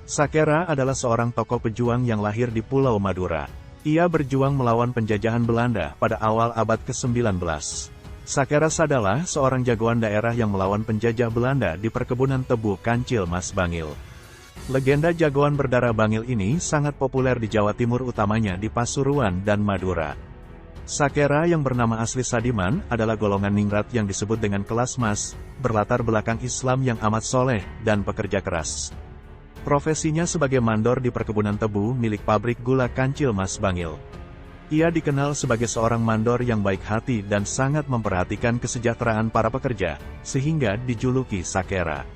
Sakera adalah seorang tokoh pejuang yang lahir di Pulau Madura. Ia berjuang melawan penjajahan Belanda pada awal abad ke-19. Sakera adalah seorang jagoan daerah yang melawan penjajah Belanda di perkebunan tebu Kancil Mas Bangil. Legenda jagoan berdarah Bangil ini sangat populer di Jawa Timur, utamanya di Pasuruan dan Madura. Sakera yang bernama asli Sadiman adalah golongan ningrat yang disebut dengan kelas mas, berlatar belakang Islam yang amat soleh dan pekerja keras. Profesinya sebagai mandor di perkebunan tebu milik pabrik gula Kancil Mas Bangil. Ia dikenal sebagai seorang mandor yang baik hati dan sangat memperhatikan kesejahteraan para pekerja, sehingga dijuluki Sakera.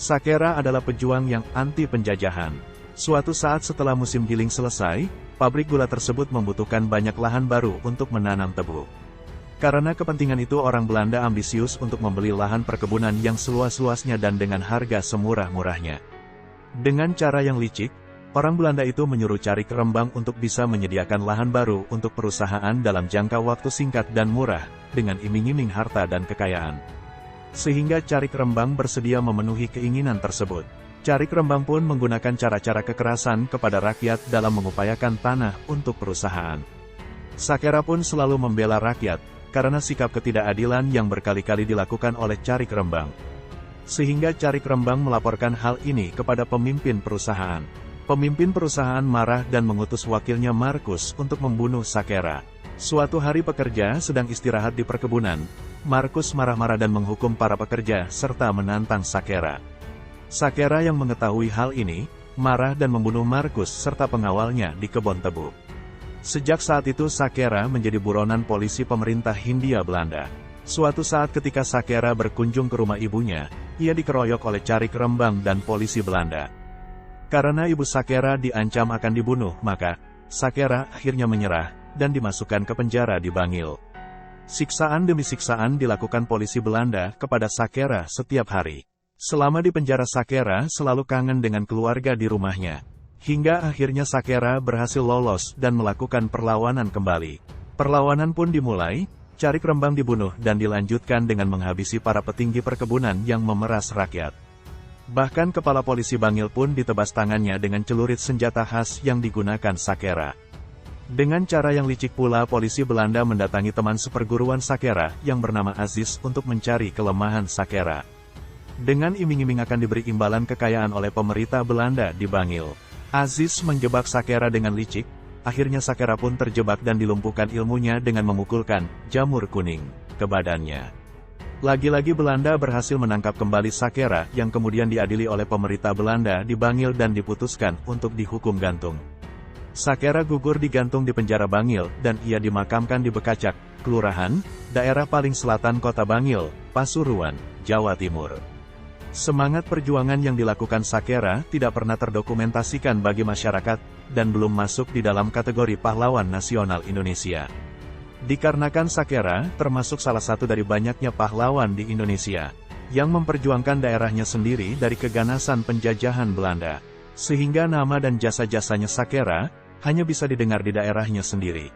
Sakera adalah pejuang yang anti penjajahan. Suatu saat setelah musim giling selesai, pabrik gula tersebut membutuhkan banyak lahan baru untuk menanam tebu. Karena kepentingan itu orang Belanda ambisius untuk membeli lahan perkebunan yang seluas-luasnya dan dengan harga semurah-murahnya. Dengan cara yang licik, orang Belanda itu menyuruh Carik Rembang untuk bisa menyediakan lahan baru untuk perusahaan dalam jangka waktu singkat dan murah, dengan iming-iming harta dan kekayaan. Sehingga Carik Rembang bersedia memenuhi keinginan tersebut. Carik Rembang pun menggunakan cara-cara kekerasan kepada rakyat dalam mengupayakan tanah untuk perusahaan. Sakera pun selalu membela rakyat, karena sikap ketidakadilan yang berkali-kali dilakukan oleh Carik Rembang. Sehingga Carik Rembang melaporkan hal ini kepada pemimpin perusahaan. Pemimpin perusahaan marah dan mengutus wakilnya Markus untuk membunuh Sakera. Suatu hari pekerja sedang istirahat di perkebunan, Markus marah-marah dan menghukum para pekerja serta menantang Sakera. Sakera yang mengetahui hal ini, marah dan membunuh Markus serta pengawalnya di kebun tebu. Sejak saat itu Sakera menjadi buronan polisi pemerintah Hindia Belanda. Suatu saat ketika Sakera berkunjung ke rumah ibunya, ia dikeroyok oleh Carik Rembang dan polisi Belanda. Karena ibu Sakera diancam akan dibunuh, maka Sakera akhirnya menyerah dan dimasukkan ke penjara di Bangil. Siksaan demi siksaan dilakukan polisi Belanda kepada Sakera setiap hari. Selama di penjara Sakera selalu kangen dengan keluarga di rumahnya. Hingga akhirnya Sakera berhasil lolos dan melakukan perlawanan kembali. Perlawanan pun dimulai, Carik Rembang dibunuh dan dilanjutkan dengan menghabisi para petinggi perkebunan yang memeras rakyat. Bahkan kepala polisi Bangil pun ditebas tangannya dengan celurit senjata khas yang digunakan Sakera. Dengan cara yang licik pula polisi Belanda mendatangi teman seperguruan Sakera yang bernama Aziz untuk mencari kelemahan Sakera. Dengan iming-iming akan diberi imbalan kekayaan oleh pemerintah Belanda di Bangil. Aziz menjebak Sakera dengan licik, akhirnya Sakera pun terjebak dan dilumpuhkan ilmunya dengan memukulkan jamur kuning ke badannya. Lagi-lagi Belanda berhasil menangkap kembali Sakera yang kemudian diadili oleh pemerintah Belanda di Bangil dan diputuskan untuk dihukum gantung. Sakera gugur digantung di penjara Bangil dan ia dimakamkan di Bekacak, Kelurahan, daerah paling selatan kota Bangil, Pasuruan, Jawa Timur. Semangat perjuangan yang dilakukan Sakera tidak pernah terdokumentasikan bagi masyarakat, dan belum masuk di dalam kategori pahlawan nasional Indonesia. Dikarenakan Sakera termasuk salah satu dari banyaknya pahlawan di Indonesia, yang memperjuangkan daerahnya sendiri dari keganasan penjajahan Belanda. Sehingga nama dan jasa-jasanya Sakera hanya bisa didengar di daerahnya sendiri.